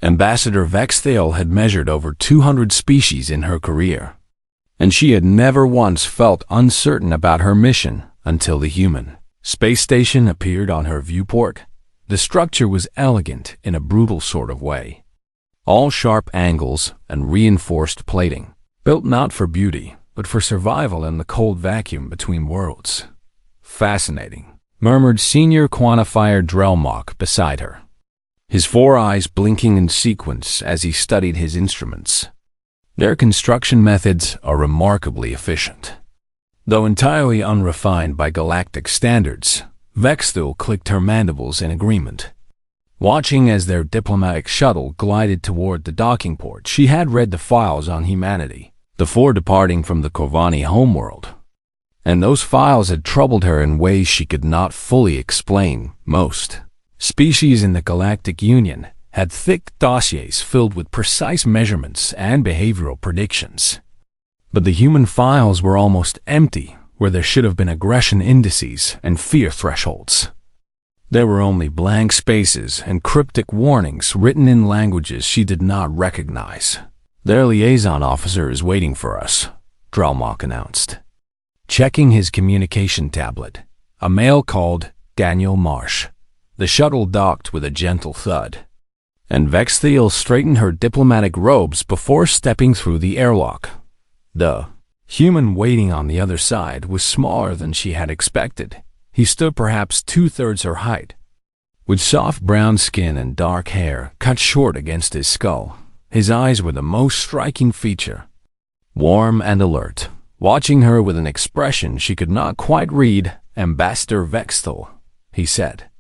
Ambassador Vexthale had measured over 200 species in her career, and she had never once felt uncertain about her mission until the human space station appeared on her viewport. The structure was elegant in a brutal sort of way. All sharp angles and reinforced plating, built not for beauty, but for survival in the cold vacuum between worlds. Fascinating, murmured Senior Quantifier Drelmok beside her, his 4 eyes blinking in sequence as he studied his instruments. Their construction methods are remarkably efficient. Though entirely unrefined by galactic standards, Vexthal clicked her mandibles in agreement. Watching as their diplomatic shuttle glided toward the docking port, she had read the files on humanity before departing from the Corvani homeworld, and those files had troubled her in ways she could not fully explain. Most species in the Galactic Union had thick dossiers filled with precise measurements and behavioral predictions. But the human files were almost empty, where there should have been aggression indices and fear thresholds. There were only blank spaces and cryptic warnings written in languages she did not recognize. "Their liaison officer is waiting for us," Drelmok announced. Checking his communication tablet, a male called Daniel Marsh. The shuttle docked with a gentle thud, and Vexthal straightened her diplomatic robes before stepping through the airlock. The human waiting on the other side was smaller than she had expected. He stood perhaps 2/3 her height, with soft brown skin and dark hair cut short against his skull. His eyes were the most striking feature, warm and alert, watching her with an expression she could not quite read. "Ambassador Vexthal," he said,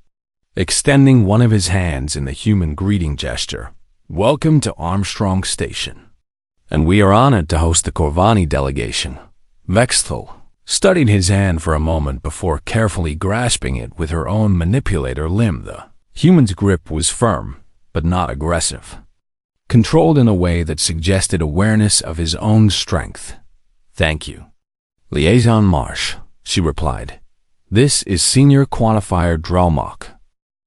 extending one of his hands in the human greeting gesture. "Welcome to Armstrong Station, and we are honored to host the Corvani delegation." Vexthal studied his hand for a moment before carefully grasping it with her own manipulator limb. The human's grip was firm, but not aggressive, controlled in a way that suggested awareness of his own strength. "Thank you, Liaison Marsh," she replied. "This is Senior Quantifier Drelmok,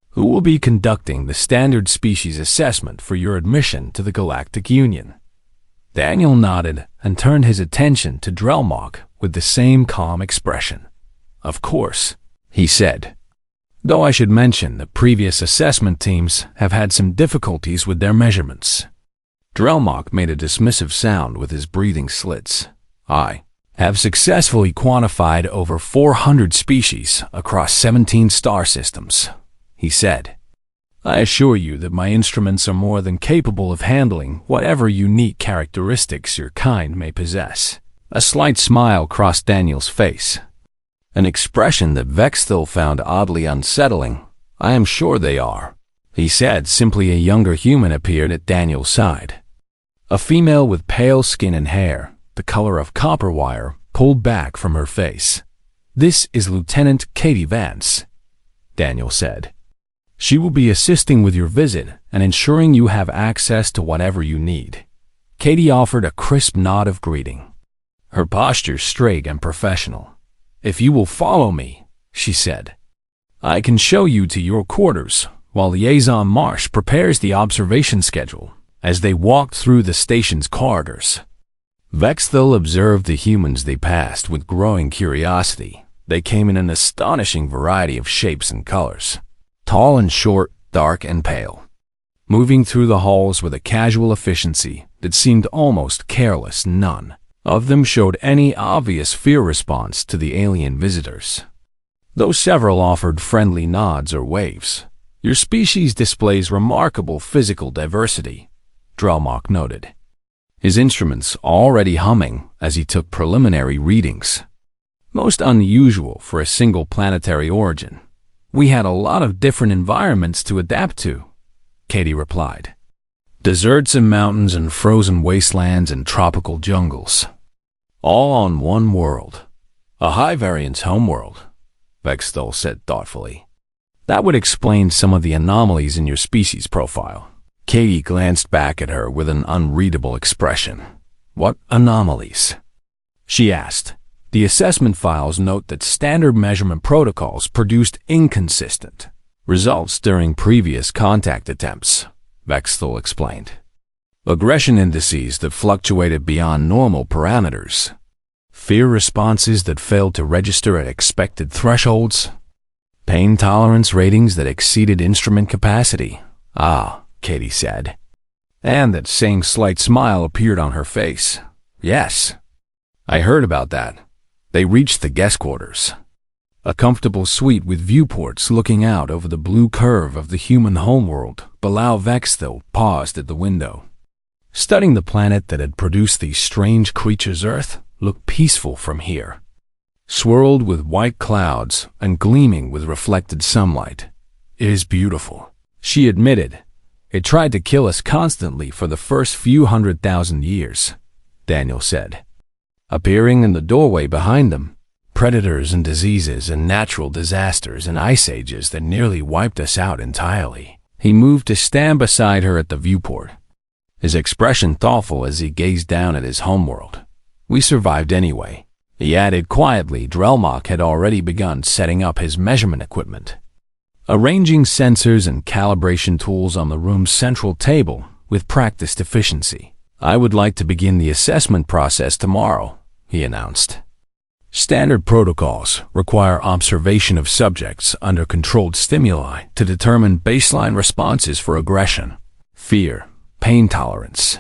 who will be conducting the standard species assessment for your admission to the Galactic Union." Daniel nodded and turned his attention to Drelmok with the same calm expression. "Of course," he said, "though I should mention that previous assessment teams have had some difficulties with their measurements." Drelmok made a dismissive sound with his breathing slits. "I have successfully quantified over 400 species across 17 star systems," he said. "I assure you that my instruments are more than capable of handling whatever unique characteristics your kind may possess." A slight smile crossed Daniel's face, an expression that Vexthal found oddly unsettling. "I am sure they are," he said. Simply a younger human appeared at Daniel's side. A female with pale skin and hair, the color of copper wire, pulled back from her face. "This is Lieutenant Katie Vance," Daniel said. "She will be assisting with your visit and ensuring you have access to whatever you need." Katie offered a crisp nod of greeting, her posture straight and professional. "If you will follow me," she said, "I can show you to your quarters while Liaison Marsh prepares the observation schedule." As they walked through the station's corridors, Vexthal observed the humans they passed with growing curiosity. They came in an astonishing variety of shapes and colors, tall and short, dark and pale, moving through the halls with a casual efficiency that seemed almost careless. None of them showed any obvious fear response to the alien visitors, though several offered friendly nods or waves. "Your species displays remarkable physical diversity," Drelmok noted, his instruments already humming as he took preliminary readings. "Most unusual for a single planetary origin. We had a lot of different environments to adapt to," Katie replied. "Deserts and mountains and frozen wastelands and tropical jungles, all on one world. A high-variance homeworld," Vexthal said thoughtfully. "That would explain some of the anomalies in your species profile." Katie glanced back at her with an unreadable expression. "What anomalies?" she asked. "The assessment files note that standard measurement protocols produced inconsistent results during previous contact attempts," Vexthal explained. Aggression indices that fluctuated beyond normal parameters. Fear responses that failed to register at expected thresholds. Pain tolerance ratings that exceeded instrument capacity. Ah, Katie said. And that same slight smile appeared on her face. Yes, I heard about that. They reached the guest quarters. A comfortable suite with viewports looking out over the blue curve of the human homeworld. Bilal Vexthal paused at the window. Studying the planet that had produced these strange creatures, Earth looked peaceful from here. Swirled with white clouds and gleaming with reflected sunlight. It is beautiful, she admitted. It tried to kill us constantly for the first few 100,000 years, Daniel said. Appearing in the doorway behind them, predators and diseases and natural disasters and ice ages that nearly wiped us out entirely. He moved to stand beside her at the viewport, his expression thoughtful as he gazed down at his homeworld. We survived anyway. He added quietly. Drelmok had already begun setting up his measurement equipment, arranging sensors and calibration tools on the room's central table with practiced efficiency. I would like to begin the assessment process tomorrow, he announced. Standard protocols require observation of subjects under controlled stimuli to determine baseline responses for aggression, fear, pain tolerance,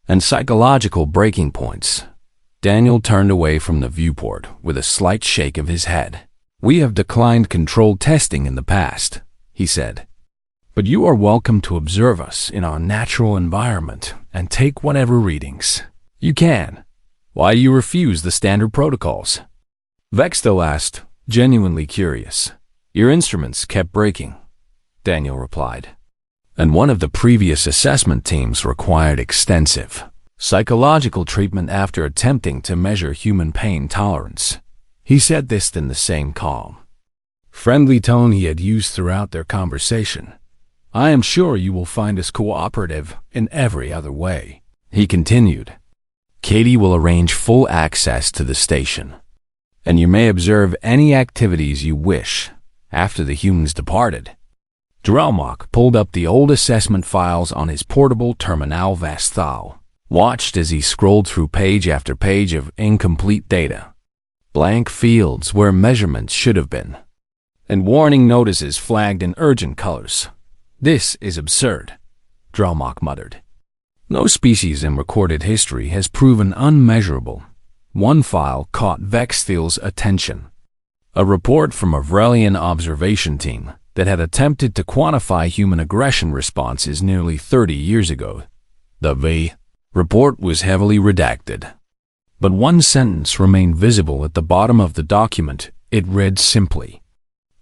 and psychological breaking points. Daniel turned away from the viewport with a slight shake of his head. We have declined controlled testing in the past, he said. But you are welcome to observe us in our natural environment and take whatever readings you can. Why do you refuse the standard protocols? Vexthal asked, genuinely curious. Your instruments kept breaking, Daniel replied. And one of the previous assessment teams required extensive psychological treatment after attempting to measure human pain tolerance. He said this in the same calm, friendly tone he had used throughout their conversation. I am sure you will find us cooperative in every other way, he continued. Katie will arrange full access to the station, and you may observe any activities you wish after the humans departed. Drelmok pulled up the old assessment files on his portable terminal. Vexthal watched as he scrolled through page after page of incomplete data, blank fields where measurements should have been, and warning notices flagged in urgent colors. This is absurd, Drelmok muttered. No species in recorded history has proven unmeasurable. One file caught Vexthal's attention. A report from a Vrelian observation team that had attempted to quantify human aggression responses nearly 30 years ago. The V report was heavily redacted, but one sentence remained visible at the bottom of the document. It read simply,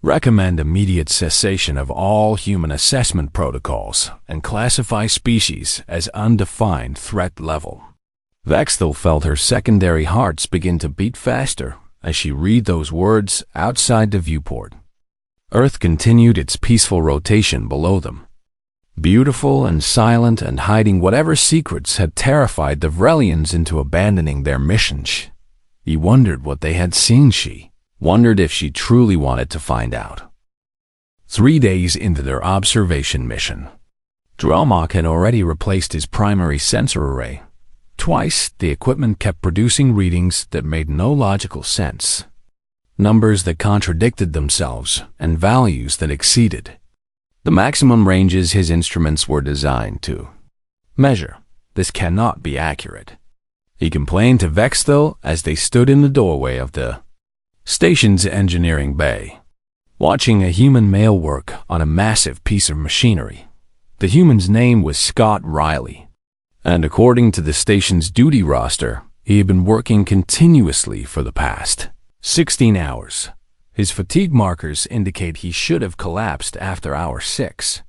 recommend immediate cessation of all human assessment protocols and classify species as undefined threat level. Vexthal felt her secondary hearts begin to beat faster as she read those words outside the viewport. Earth continued its peaceful rotation below them, beautiful and silent and hiding whatever secrets had terrified the Vrelians into abandoning their mission. He wondered what they had seen. She wondered if she truly wanted to find out. 3 days into their observation mission, Drelmok had already replaced his primary sensor array. Twice, the equipment kept producing readings that made no logical sense, numbers that contradicted themselves, and values that exceeded the maximum ranges his instruments were designed to measure. This cannot be accurate, he complained to Vexthal as they stood in the doorway of the station's engineering bay, watching a human male work on a massive piece of machinery. The human's name was Scott Riley, and according to the station's duty roster, he had been working continuously for the past 16 hours. His fatigue markers indicate he should have collapsed after hour 6,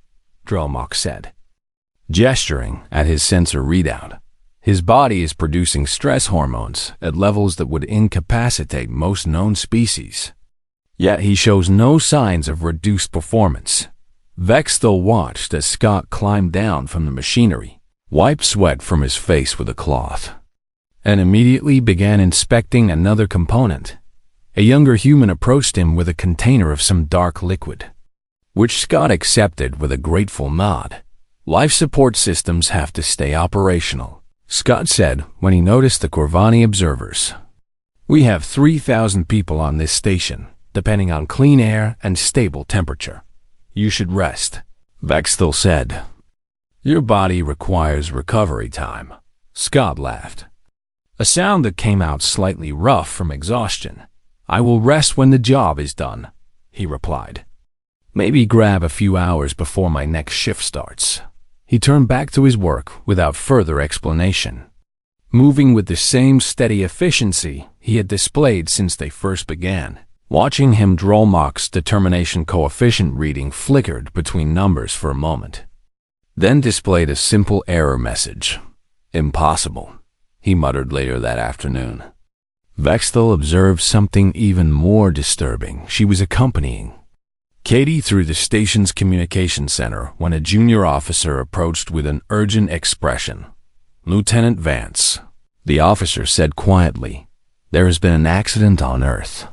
Drelmok said, gesturing at his sensor readout. His body is producing stress hormones at levels that would incapacitate most known species. Yet he shows no signs of reduced performance. Vexthal watched as Scott climbed down from the machinery, wiped sweat from his face with a cloth, and immediately began inspecting another component. A younger human approached him with a container of some dark liquid, which Scott accepted with a grateful nod. Life support systems have to stay operational, Scott said when he noticed the Corvani observers. We have 3,000 people on this station, depending on clean air and stable temperature. You should rest, Vexthel said. Your body requires recovery time, Scott laughed. A sound that came out slightly rough from exhaustion. I will rest when the job is done, he replied. Maybe grab a few hours before my next shift starts. He turned back to his work without further explanation, moving with the same steady efficiency he had displayed since they first began. Watching him, Drolmok's determination coefficient reading flickered between numbers for a moment, then displayed a simple error message. Impossible, he muttered later that afternoon. Vexthel observed something even more disturbing. She was accompanying Katie through the station's communication center when a junior officer approached with an urgent expression. Lieutenant Vance, the officer said quietly, there has been an accident on Earth,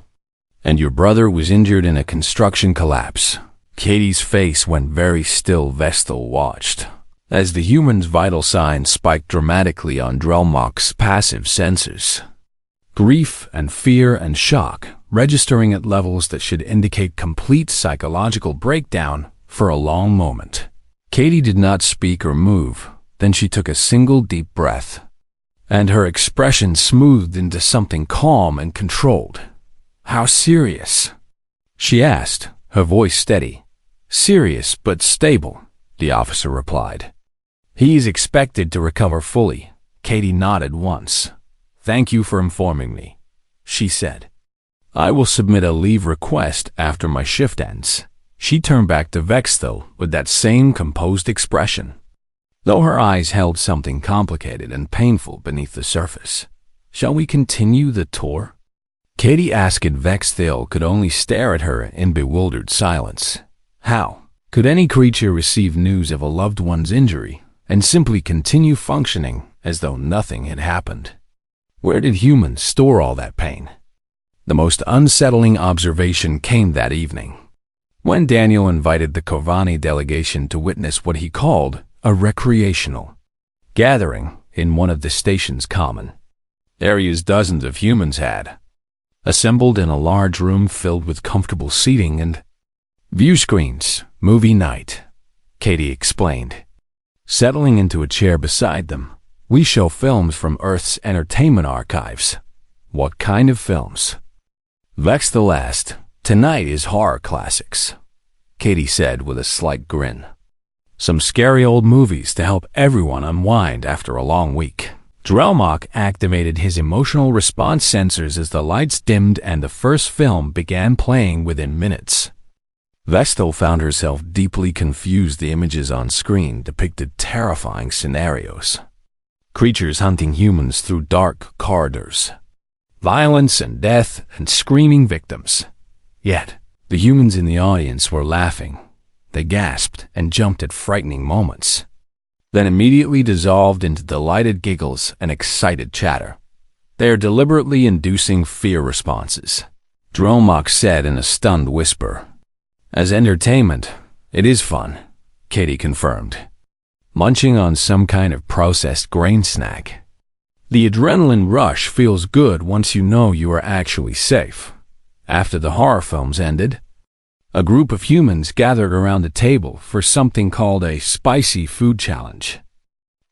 and your brother was injured in a construction collapse. Katie's face went very still. Vestal watched as the human's vital signs spiked dramatically on Drelmok's passive sensors. Grief and fear and shock registering at levels that should indicate complete psychological breakdown for a long moment. Katie did not speak or move. Then she took a single deep breath, and her expression smoothed into something calm and controlled. How serious? She asked, her voice steady. Serious but stable, the officer replied. He is expected to recover fully. Katie nodded once. Thank you for informing me, she said. I will submit a leave request after my shift ends. She turned back to Vexthel with that same composed expression, though her eyes held something complicated and painful beneath the surface. Shall we continue the tour? Katie asked. Vexthel could only stare at her in bewildered silence. How could any creature receive news of a loved one's injury and simply continue functioning as though nothing had happened? Where did humans store all that pain? The most unsettling observation came that evening, when Daniel invited the Corvani delegation to witness what he called a recreational gathering in one of the station's common areas dozens of humans had assembled in a large room filled with comfortable seating and view screens. Movie night, Katie explained. Settling into a chair beside them, we show films from Earth's entertainment archives. What kind of films? Vexthel asked. Tonight is horror classics, Katie said with a slight grin. Some scary old movies to help everyone unwind after a long week. Drelmok activated his emotional response sensors as the lights dimmed and the first film began playing within minutes. Vestal found herself deeply confused. The images on screen depicted terrifying scenarios. Creatures hunting humans through dark corridors. Violence and death and screaming victims. Yet, the humans in the audience were laughing. They gasped and jumped at frightening moments, then immediately dissolved into delighted giggles and excited chatter. They are deliberately inducing fear responses, Drelmok said in a stunned whisper. As entertainment, it is fun, Katie confirmed. Munching on some kind of processed grain snack. The adrenaline rush feels good once you know you are actually safe. After the horror films ended, a group of humans gathered around a table for something called a spicy food challenge.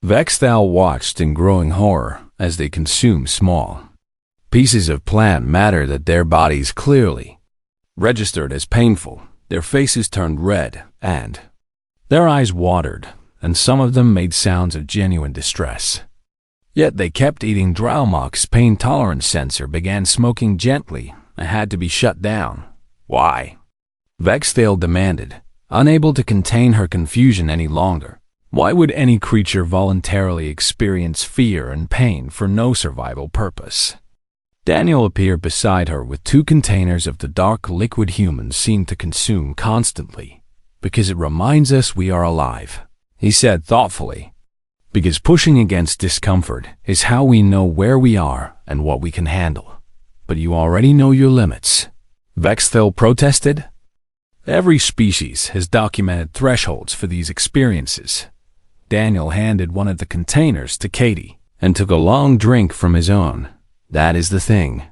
Vexthal watched in growing horror as they consumed small pieces of plant matter that their bodies clearly registered as painful. Their faces turned red, and their eyes watered, and some of them made sounds of genuine distress. Yet they kept eating. Drelmok's pain tolerance sensor began smoking gently and had to be shut down. Why? Vexthal demanded, unable to contain her confusion any longer. Why would any creature voluntarily experience fear and pain for no survival purpose? Daniel appeared beside her with 2 containers of the dark liquid humans seem to consume constantly. Because it reminds us we are alive, he said thoughtfully. Because pushing against discomfort is how we know where we are and what we can handle. But you already know your limits, Vexthel protested. Every species has documented thresholds for these experiences. Daniel handed one of the containers to Katie and took a long drink from his own. "That is the thing,"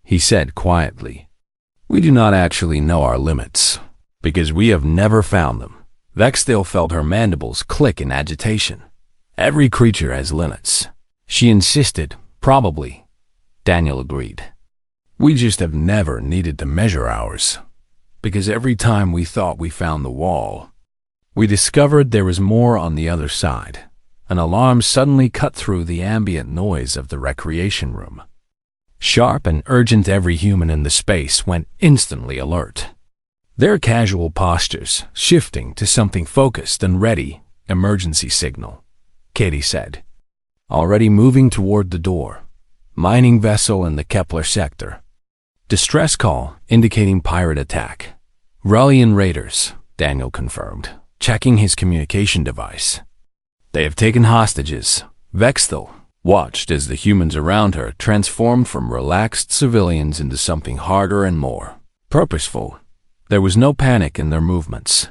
he said quietly. "We do not actually know our limits, because we have never found them." Vexdale felt her mandibles click in agitation. "Every creature has limits," she insisted. "Probably," Daniel agreed. "We just have never needed to measure ours, because every time we thought we found the wall, we discovered there was more on the other side." An alarm suddenly cut through the ambient noise of the recreation room. Sharp and urgent, every human in the space went instantly alert, their casual postures shifting to something focused and ready. "Emergency signal," Katie said, already moving toward the door. "Mining vessel in the Kepler sector. Distress call indicating pirate attack." "Relian raiders," Daniel confirmed, checking his communication device. "They have taken hostages." Vexthal watched as the humans around her transformed from relaxed civilians into something harder and more purposeful. There was no panic in their movements,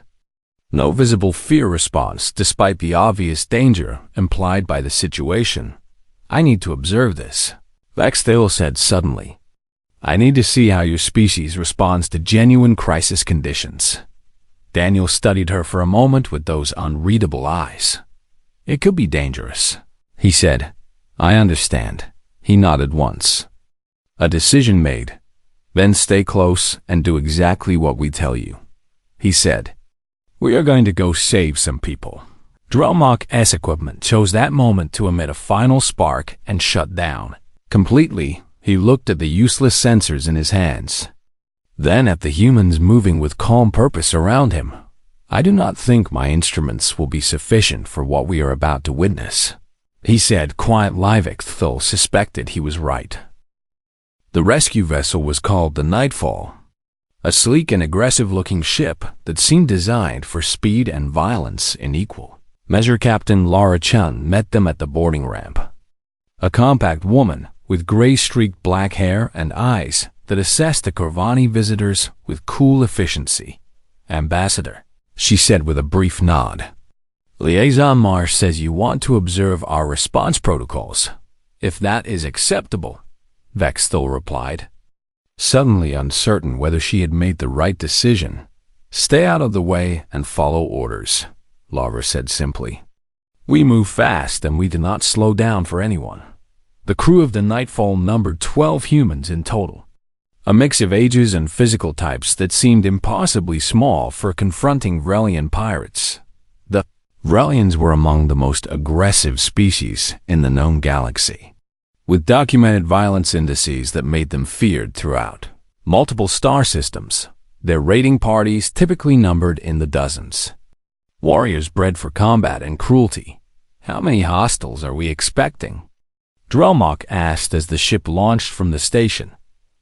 no visible fear response despite the obvious danger implied by the situation. "I need to observe this," Vexthal said suddenly. "I need to see how your species responds to genuine crisis conditions." Daniel studied her for a moment with those unreadable eyes. "It could be dangerous," he said. "I understand." He nodded once. "A decision made. Then stay close and do exactly what we tell you," he said. "We are going to go save some people." Drelmach's equipment chose that moment to emit a final spark and shut down. Completely, he looked at the useless sensors in his hands, then at the humans moving with calm purpose around him. "I do not think my instruments will be sufficient for what we are about to witness," he said quietly. Vexthal suspected he was right. The rescue vessel was called the Nightfall, a sleek and aggressive-looking ship that seemed designed for speed and violence in equal measure. Captain Laura Chun met them at the boarding ramp, a compact woman with gray-streaked black hair and eyes that assessed the Corvani visitors with cool efficiency. "Ambassador," she said with a brief nod. "Liaison Marsh says you want to observe our response protocols. If that is acceptable," Vexthal replied, suddenly uncertain whether she had made the right decision. "Stay out of the way and follow orders," Laura said simply. "We move fast and we do not slow down for anyone." The crew of the Nightfall numbered 12 humans in total, a mix of ages and physical types that seemed impossibly small for confronting Relian pirates. The Relians were among the most aggressive species in the known galaxy, with documented violence indices that made them feared throughout multiple star systems. Their raiding parties typically numbered in the dozens. Warriors bred for combat and cruelty. "How many hostiles are we expecting?" Drelmach asked as the ship launched from the station.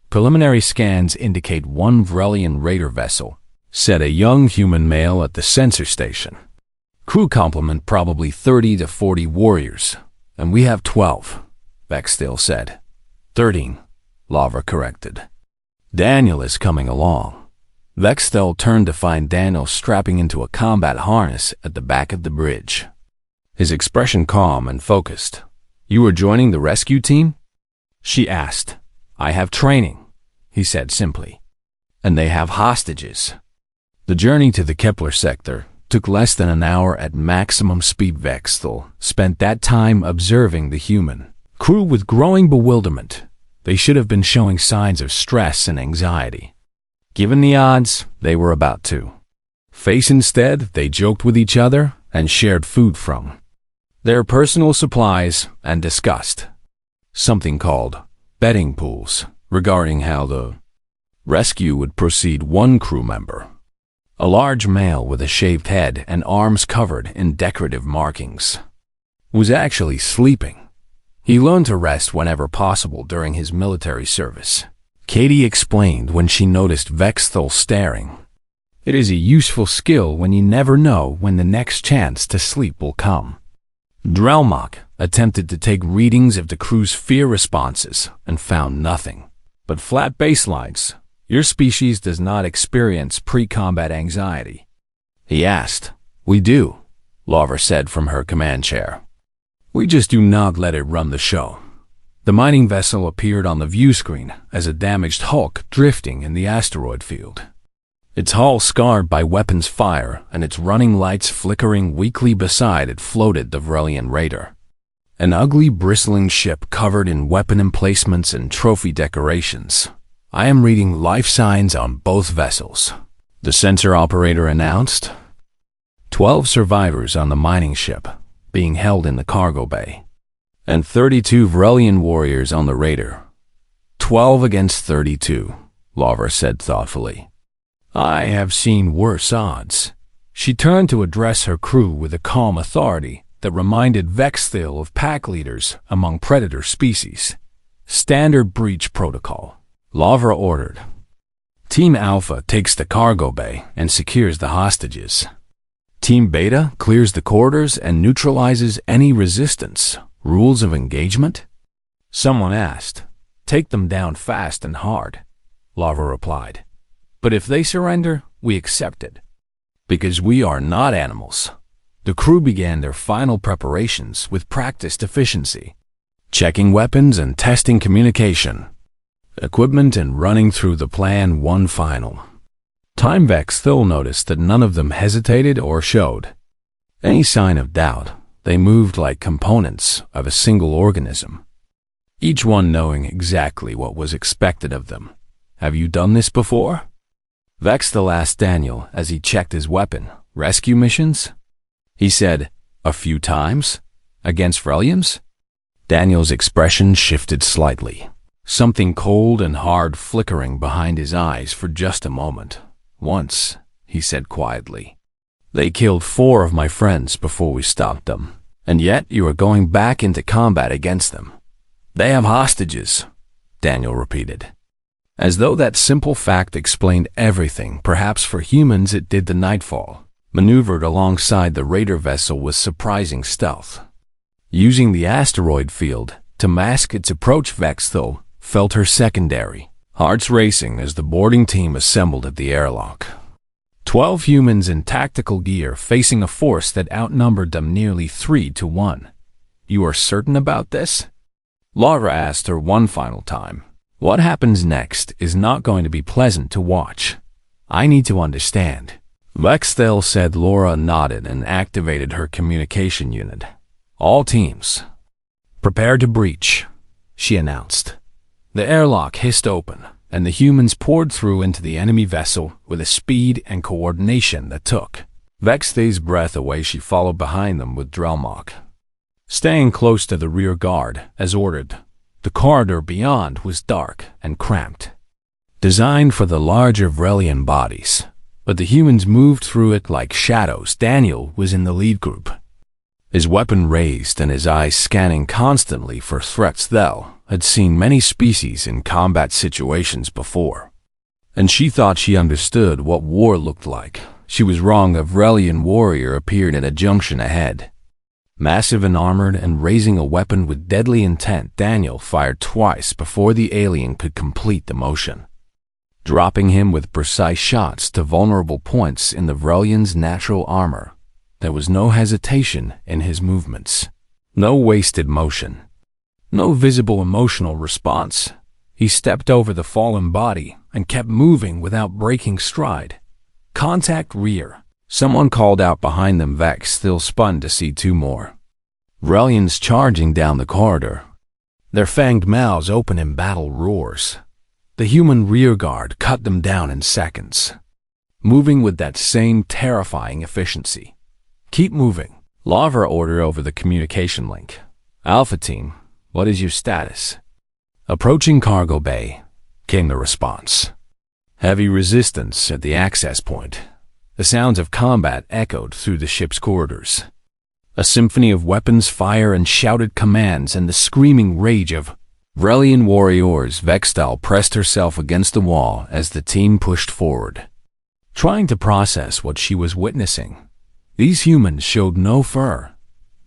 "Preliminary scans indicate one Vrelian raider vessel," said a young human male at the sensor station. "Crew complement probably 30 to 40 warriors, and we have 12, Vexthal said. 13, Lavra corrected. "Daniel is coming along." Vexthal turned to find Daniel strapping into a combat harness at the back of the bridge, his expression calm and focused. "You are joining the rescue team?" she asked. "I have training," he said simply. "And they have hostages." The journey to the Kepler sector took less than an hour at maximum speed. Vexthal spent that time observing the human crew with growing bewilderment. They should have been showing signs of stress and anxiety. Given the odds, they were about to face. Instead, they joked with each other and shared food from their personal supplies and discussed something called betting pools regarding how the rescue would proceed. One crew member, a large male with a shaved head and arms covered in decorative markings, was actually sleeping. He learned to rest whenever possible during his military service, Katie explained when she noticed Vexthal staring. "It is a useful skill when you never know when the next chance to sleep will come." Drelmach attempted to take readings of the crew's fear responses and found nothing but flat baselines. "Your species does not experience pre-combat anxiety?" he asked. "We do," Lara said from her command chair. We just do not let it run the show. The mining vessel appeared on the view screen as a damaged hulk drifting in the asteroid field. Its hull scarred by weapons fire and its running lights flickering weakly beside it floated the Vrelian raider. An ugly, bristling ship covered in weapon emplacements and trophy decorations. I am reading life signs on both vessels, the sensor operator announced. 12 survivors on the mining ship, being held in the cargo bay, and 32 Vrelian warriors on the raider. 12 against 32, Lara said thoughtfully. I have seen worse odds. She turned to address her crew with a calm authority that reminded Vexthil of pack leaders among predator species. Standard breach protocol, Lara ordered. Team Alpha takes the cargo bay and secures the hostages. Team Beta clears the corridors and neutralizes any resistance. Rules of engagement? Someone asked. Take them down fast and hard, Lara replied. But if they surrender, we accept it. Because we are not animals. The crew began their final preparations with practiced efficiency, checking weapons and testing communication, equipment and running through the plan one final. Time Vexthil noticed that none of them hesitated or showed any sign of doubt. They moved like components of a single organism, each one knowing exactly what was expected of them. Have you done this before? Vexthil asked Daniel as he checked his weapon. Rescue missions? He said, a few times? Against Vrelians? Daniel's expression shifted slightly, something cold and hard flickering behind his eyes for just a moment. Once, he said quietly. They killed 4 of my friends before we stopped them, and yet you are going back into combat against them. They have hostages, Daniel repeated. As though that simple fact explained everything, perhaps for humans it did. The Nightfall maneuvered alongside the raider vessel with surprising stealth. Using the asteroid field to mask its approach, Vexthil felt her secondary, hearts racing as the boarding team assembled at the airlock. 12 humans in tactical gear facing a force that outnumbered them nearly 3-1. You are certain about this? Lara asked her one final time. What happens next is not going to be pleasant to watch. I need to understand. Vexthil said. Lara nodded and activated her communication unit. All teams, prepare to breach, she announced. The airlock hissed open, and the humans poured through into the enemy vessel with a speed and coordination that took Vexthil's breath away. She followed behind them with Drelmok, staying close to the rear guard as ordered. The corridor beyond was dark and cramped, designed for the larger Vrelian bodies, but the humans moved through it like shadows. Daniel was in the lead group, his weapon raised and his eyes scanning constantly for threats. Thel had seen many species in combat situations before, and she thought she understood what war looked like. She was wrong. A Vrelian warrior appeared at a junction ahead, massive and armored and raising a weapon with deadly intent. Daniel fired twice before the alien could complete the motion, dropping him with precise shots to vulnerable points in the Vrelian's natural armor. There was no hesitation in his movements, no wasted motion, no visible emotional response. He stepped over the fallen body and kept moving without breaking stride. Contact rear. Someone called out behind them. Vexthil spun to see 2 more Vrelians charging down the corridor, their fanged mouths open in battle roars. The human rearguard cut them down in seconds, moving with that same terrifying efficiency. Keep moving, Lara ordered over the communication link. Alpha Team, what is your status? Approaching cargo bay, came the response. Heavy resistance at the access point. The sounds of combat echoed through the ship's corridors. A symphony of weapons fire and shouted commands and the screaming rage of Vrelian warriors. Vexthil pressed herself against the wall as the team pushed forward, trying to process what she was witnessing. These humans showed no fear,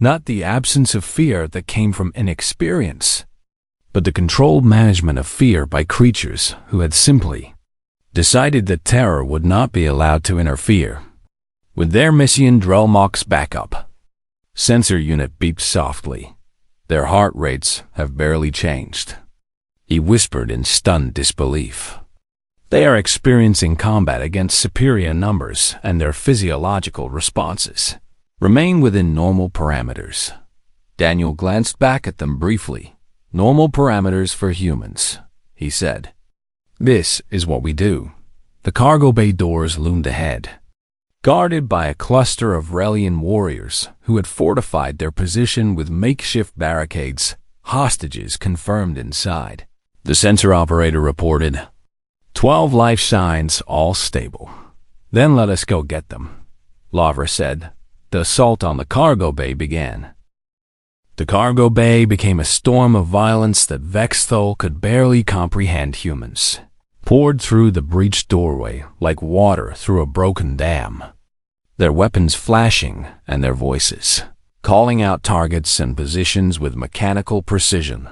not the absence of fear that came from inexperience, but the controlled management of fear by creatures who had simply decided that terror would not be allowed to interfere. With their mission Drelmok's backup, Sensor unit beeped softly. Their heart rates have barely changed. He whispered in stunned disbelief. They are experiencing combat against superior numbers, and their physiological responses remain within normal parameters. Daniel glanced back at them briefly. Normal parameters for humans, he said. This is what we do. The cargo bay doors loomed ahead, guarded by a cluster of Relian warriors who had fortified their position with makeshift barricades, hostages confirmed inside. The sensor operator reported, 12 life signs, all stable. Then let us go get them, Lavra said. The assault on the cargo bay began. The cargo bay became a storm of violence that Vexthol could barely comprehend. Humans poured through the breached doorway like water through a broken dam, their weapons flashing and their voices calling out targets and positions with mechanical precision.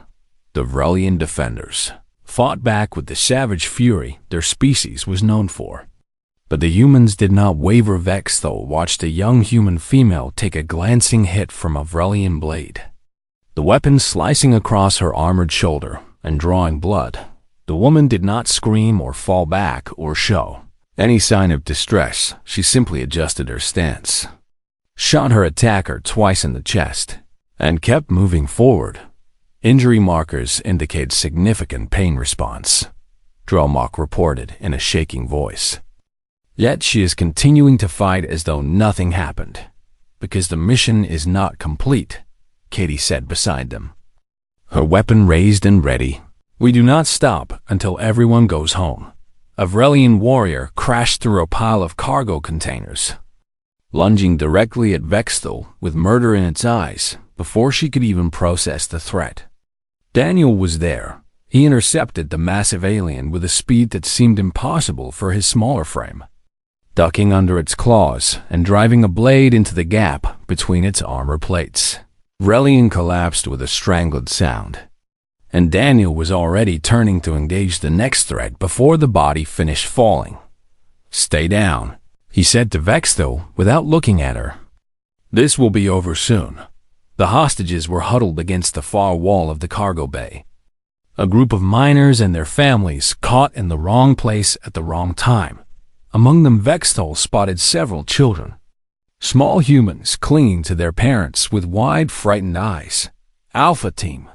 The Vrelian defenders fought back with the savage fury their species was known for. But the humans did not waver. Vexthol watched a young human female take a glancing hit from a Vrelian blade, the weapon slicing across her armored shoulder and drawing blood. The woman did not scream or fall back or show any sign of distress. She simply adjusted her stance, shot her attacker twice in the chest, and kept moving forward. Injury markers indicate significant pain response, Drelmok reported in a shaking voice. Yet she is continuing to fight as though nothing happened, because the mission is not complete, Katie said beside them, her weapon raised and ready. We do not stop until everyone goes home. A Vrelian warrior crashed through a pile of cargo containers, lunging directly at Vexthol with murder in its eyes before she could even process the threat. Daniel was there. He intercepted the massive alien with a speed that seemed impossible for his smaller frame, ducking under its claws and driving a blade into the gap between its armor plates. Vrelian collapsed with a strangled sound, and Daniel was already turning to engage the next threat before the body finished falling. Stay down, he said to Vexthol without looking at her. This will be over soon. The hostages were huddled against the far wall of the cargo bay. A group of miners and their families caught in the wrong place at the wrong time. Among them, Vexthol spotted several children, small humans clinging to their parents with wide, frightened eyes. Alpha Team,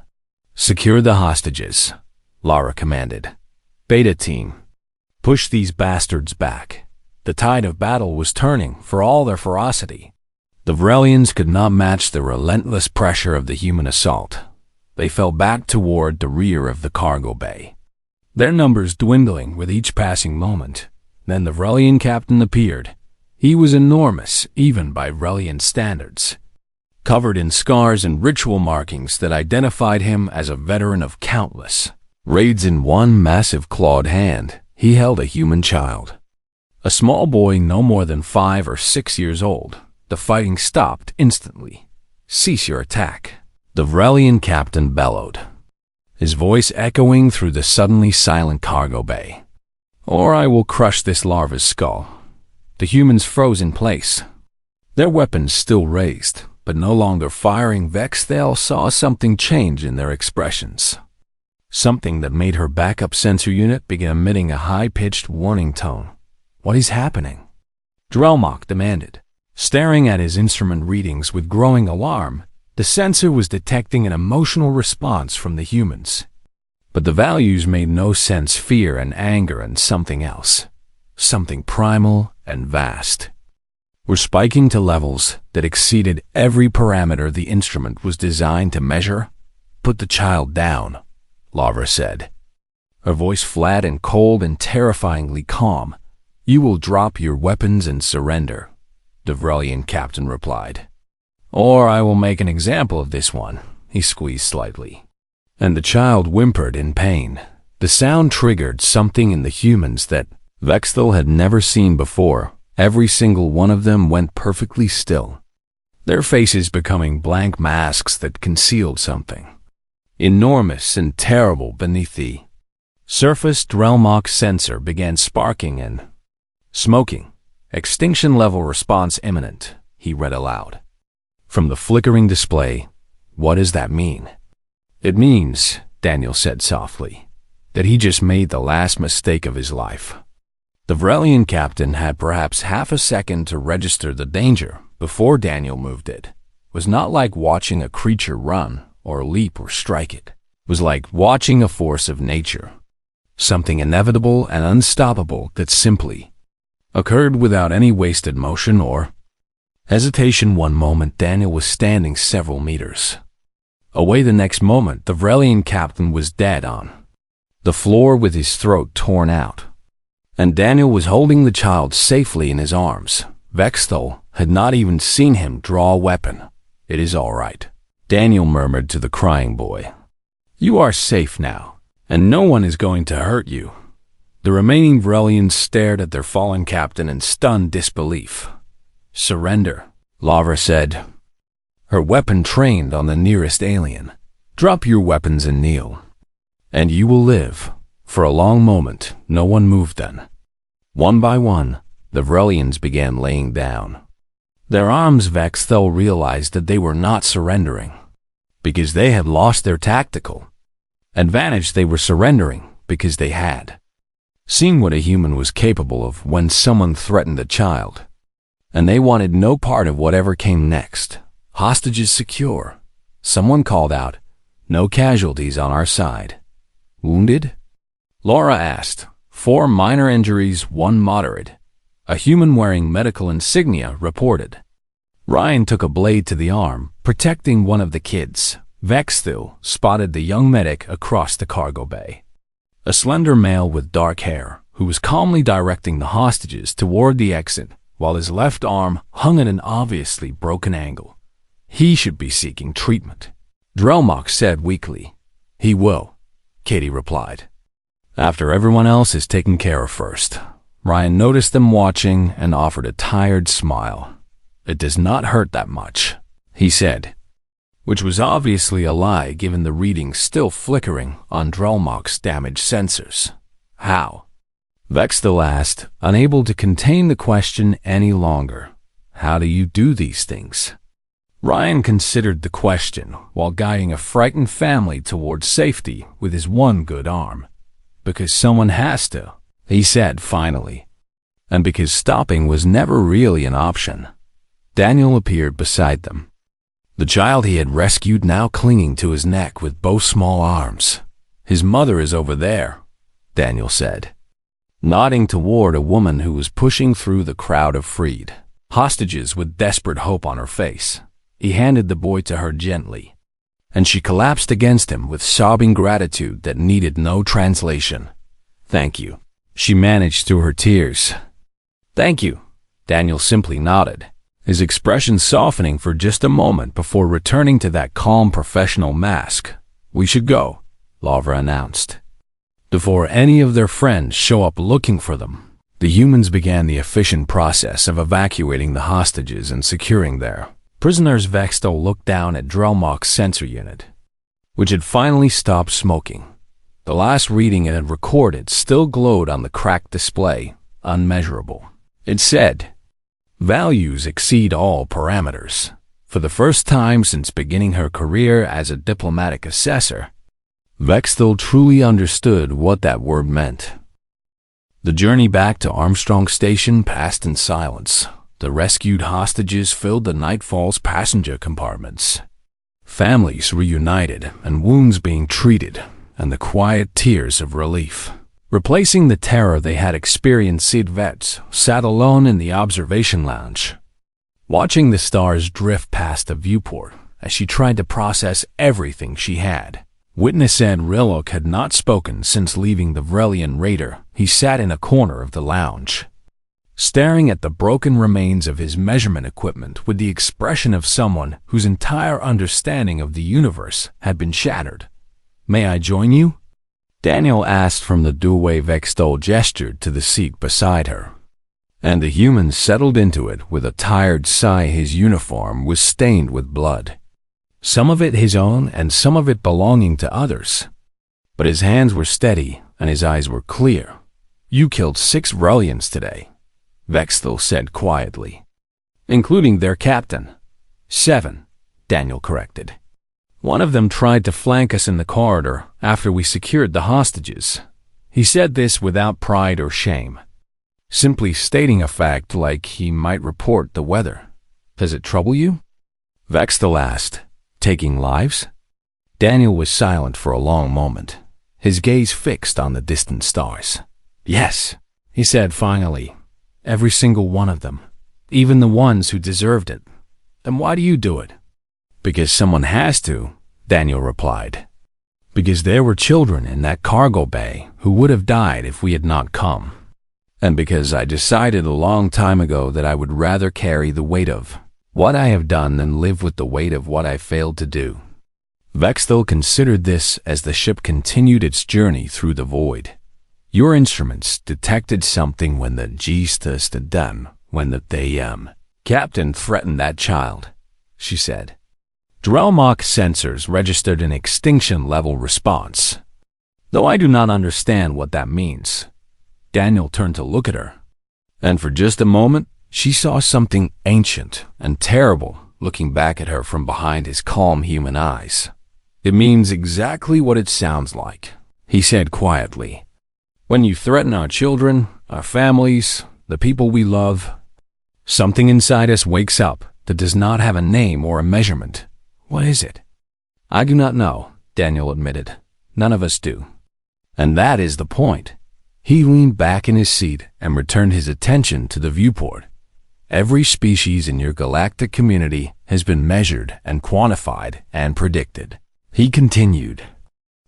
secure the hostages, Lara commanded. Beta Team, push these bastards back. The tide of battle was turning for all their ferocity. The Vrelians could not match the relentless pressure of the human assault. They fell back toward the rear of the cargo bay, their numbers dwindling with each passing moment. Then the Vrelian captain appeared. He was enormous, even by Vrelian standards, covered in scars and ritual markings that identified him as a veteran of countless raids. In one massive clawed hand, he held a human child, a small boy no more than 5 or 6 years old. The fighting stopped instantly. Cease your attack, the Vrelian captain bellowed, his voice echoing through the suddenly silent cargo bay. Or I will crush this larva's skull. The humans froze in place, their weapons still raised, but no longer firing. Vexthol saw something change in their expressions, something that made her backup sensor unit begin emitting a high-pitched warning tone. What is happening? Drelmok demanded. Staring at his instrument readings with growing alarm, the sensor was detecting an emotional response from the humans. But the values made no sense. Fear and anger and something else, something primal and vast, were spiking to levels that exceeded every parameter the instrument was designed to measure. Put the child down, Lavra said, her voice flat and cold and terrifyingly calm. You will drop your weapons and surrender, the Vrelian captain replied. Or I will make an example of this one. He squeezed slightly, and the child whimpered in pain. The sound triggered something in the humans that Vexthol had never seen before. Every single one of them went perfectly still, their faces becoming blank masks that concealed something enormous and terrible beneath the surface. Drelmok's sensor began sparking and smoking. Extinction level response imminent, he read aloud. from the flickering display. "What does that mean?" "It means," Daniel said softly, "that he just made the last mistake of his life." The Vrelian captain had perhaps half a second to register the danger before Daniel moved it. It was not like watching a creature run or leap or strike it. It was like watching a force of nature, something inevitable and unstoppable that simply occurred without any wasted motion or hesitation. One moment Daniel was standing several meters away. The next moment the Vrelian captain was dead on the floor with his throat torn out, and Daniel was holding the child safely in his arms. Vexthol had not even seen him draw a weapon. "It is all right," Daniel murmured to the crying boy. "You are safe now, and no one is going to hurt you." The remaining Vrelians stared at their fallen captain in stunned disbelief. "Surrender," Lavra said, her weapon trained on the nearest alien. "Drop your weapons and kneel, and you will live." For a long moment, no one moved then. One by one, the Vrelians began laying down their arms. Vexthel realized that they were not surrendering because they had lost their tactical advantage. They were surrendering because they had seen what a human was capable of when someone threatened a child, and they wanted no part of whatever came next. "Hostages secure," someone called out. "No casualties on our side." "Wounded?" Laura asked. "4 minor injuries, 1 moderate," a human wearing medical insignia reported. Ryan took a blade to the arm, protecting one of the kids. Vexthil spotted the young medic across the cargo bay, a slender male with dark hair who was calmly directing the hostages toward the exit while his left arm hung at an obviously broken angle. "He should be seeking treatment," Drelmok said weakly. "He will," Katie replied, "after everyone else is taken care of first." Ryan noticed them watching and offered a tired smile. "It does not hurt that much," he said, which was obviously a lie given the readings still flickering on Drelmok's damaged sensors. "How?" Vexthil asked, unable to contain the question any longer. "How do you do these things?" Ryan considered the question while guiding a frightened family towards safety with his one good arm. "Because someone has to," he said finally, and because stopping was never really an option. Daniel appeared beside them, the child he had rescued now clinging to his neck with both small arms. "His mother is over there," Daniel said, nodding toward a woman who was pushing through the crowd of freed hostages with desperate hope on her face. He handed the boy to her gently, and she collapsed against him with sobbing gratitude that needed no translation. "Thank you," she managed through her tears. "Thank you," Daniel simply nodded, his expression softening for just a moment before returning to that calm professional mask. "We should go," Lavra announced. Before any of their friends show up looking for them, the humans began the efficient process of evacuating the hostages and securing their prisoners. Vexthel looked down at Drelmok's sensor unit, which had finally stopped smoking. The last reading it had recorded still glowed on the cracked display, unmeasurable. It said, "Values exceed all parameters." For the first time since beginning her career as a diplomatic assessor, Vexthel truly understood what that word meant. The journey back to Armstrong Station passed in silence. The rescued hostages filled the Nightfall's passenger compartments, families reunited and wounds being treated, and the quiet tears of relief replacing the terror they had experienced. Sid Vets sat alone in the observation lounge, watching the stars drift past the viewport as she tried to process everything she had. Witness Ed Rillock had not spoken since leaving the Vrelian raider. He sat in a corner of the lounge, staring at the broken remains of his measurement equipment with the expression of someone whose entire understanding of the universe had been shattered. "May I join you?" Daniel asked from the doorway. Vexthel gestured to the seat beside her, and the human settled into it with a tired sigh. His uniform was stained with blood, some of it his own and some of it belonging to others, but his hands were steady and his eyes were clear. "You killed 6 Vrelians today," Vexthel said quietly, "including their captain." 7, Daniel corrected. One of them tried to flank us in the corridor after we secured the hostages. He said this without pride or shame, simply stating a fact like he might report the weather. Does it trouble you? Vexthel asked. Taking lives? Daniel was silent for a long moment, his gaze fixed on the distant stars. Yes, he said finally. Every single one of them, even the ones who deserved it. Then why do you do it? Because someone has to, Daniel replied. Because there were children in that cargo bay who would have died if we had not come. And because I decided a long time ago that I would rather carry the weight of what I have done than live with the weight of what I failed to do. Vexthel considered this as the ship continued its journey through the void. Your instruments detected something when the when the captain threatened that child, she said. Drelmach sensors registered an extinction-level response. Though I do not understand what that means. Daniel turned to look at her, and for just a moment, she saw something ancient and terrible looking back at her from behind his calm human eyes. It means exactly what it sounds like, he said quietly. When you threaten our children, our families, the people we love, something inside us wakes up that does not have a name or a measurement. What is it? I do not know, Daniel admitted. None of us do. And that is the point. He leaned back in his seat and returned his attention to the viewport. Every species in your galactic community has been measured and quantified and predicted. He continued.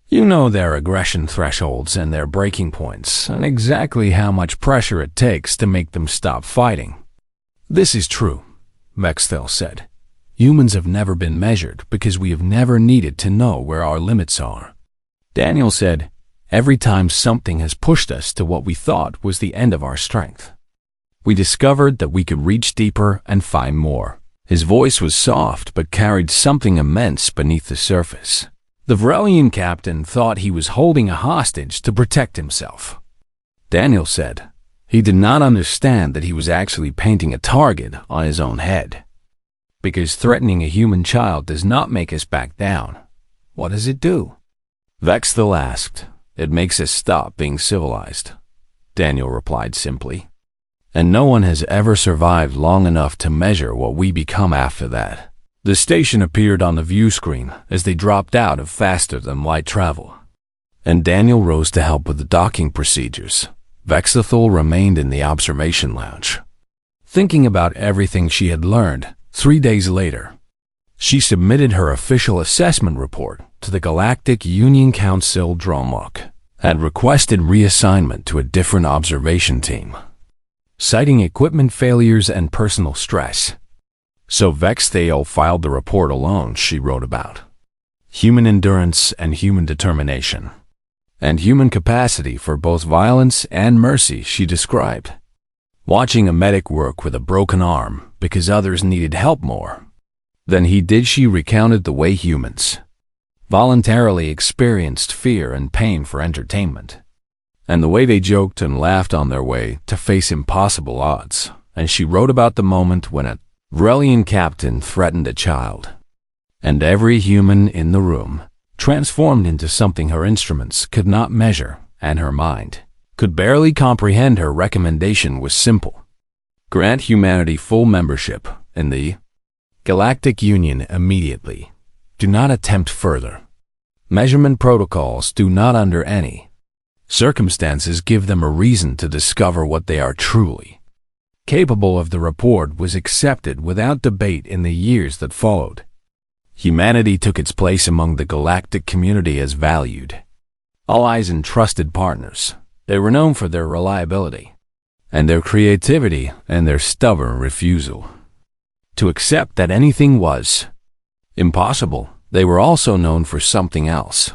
You know their aggression thresholds and their breaking points, and exactly how much pressure it takes to make them stop fighting. This is true, Vexthel said. Humans have never been measured because we have never needed to know where our limits are. Daniel said, every time something has pushed us to what we thought was the end of our strength, we discovered that we could reach deeper and find more. His voice was soft but carried something immense beneath the surface. The Varelian captain thought he was holding a hostage to protect himself. Daniel said he did not understand that he was actually painting a target on his own head. Because threatening a human child does not make us back down. What does it do? Vexthel asked. It makes us stop being civilized, Daniel replied simply. And no one has ever survived long enough to measure what we become after that. The station appeared on the view screen as they dropped out of faster-than-light travel. And Daniel rose to help with the docking procedures. Vexthel remained in the observation lounge, thinking about everything she had learned. 3 days later, she submitted her official assessment report to the Galactic Union Council. Drelmach had requested reassignment to a different observation team, citing equipment failures and personal stress. So Vexthel filed the report alone. She wrote about human endurance and human determination, and human capacity for both violence and mercy. She described watching a medic work with a broken arm because others needed help more than he did. She recounted the way humans voluntarily experienced fear and pain for entertainment, and the way they joked and laughed on their way to face impossible odds. And she wrote about the moment when a Varelian captain threatened a child, and every human in the room transformed into something her instruments could not measure, and her mind could barely comprehend. Her recommendation was simple: grant humanity full membership in the Galactic Union immediately. Do not attempt further. Measurement protocols do not under any circumstances give them a reason to discover what they are truly capable of. The report was accepted without debate in the years that followed. Humanity took its place among the galactic community as valued allies and trusted partners. They were known for their reliability and their creativity and their stubborn refusal to accept that anything was impossible. They were also known for something else,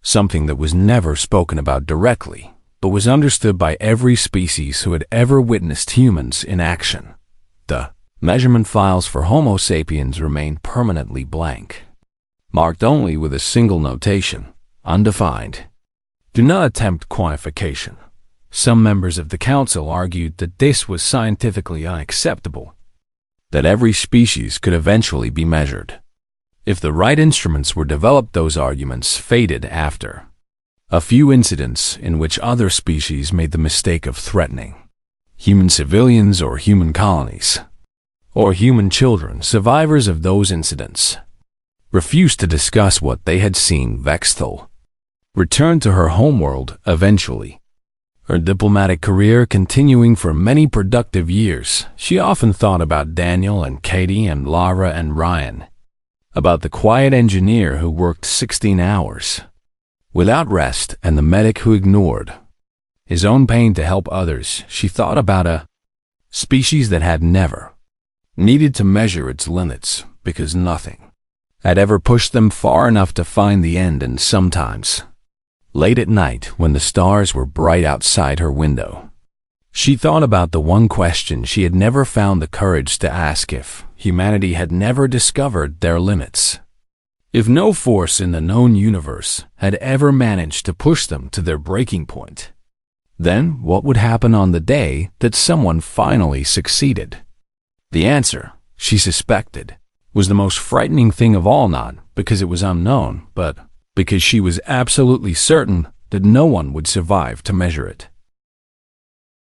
something that was never spoken about directly, but was understood by every species who had ever witnessed humans in action. The measurement files for Homo sapiens remained permanently blank, marked only with a single notation, undefined. Do not attempt quantification. Some members of the council argued that this was scientifically unacceptable, that every species could eventually be measured. If the right instruments were developed, those arguments faded after a few incidents in which other species made the mistake of threatening human civilians or human colonies, or human children. Survivors of those incidents refused to discuss what they had seen. Vexthal returned to her homeworld eventually, her diplomatic career continuing for many productive years. She often thought about Daniel and Katie and Lara and Ryan, about the quiet engineer who worked 16 hours without rest and the medic who ignored his own pain to help others. She thought about a species that had never needed to measure its limits because nothing had ever pushed them far enough to find the end. And sometimes, late at night, when the stars were bright outside her window, she thought about the one question she had never found the courage to ask: if humanity had never discovered their limits, if no force in the known universe had ever managed to push them to their breaking point, then what would happen on the day that someone finally succeeded? The answer, she suspected, was the most frightening thing of all, not because it was unknown, but because she was absolutely certain that no one would survive to measure it.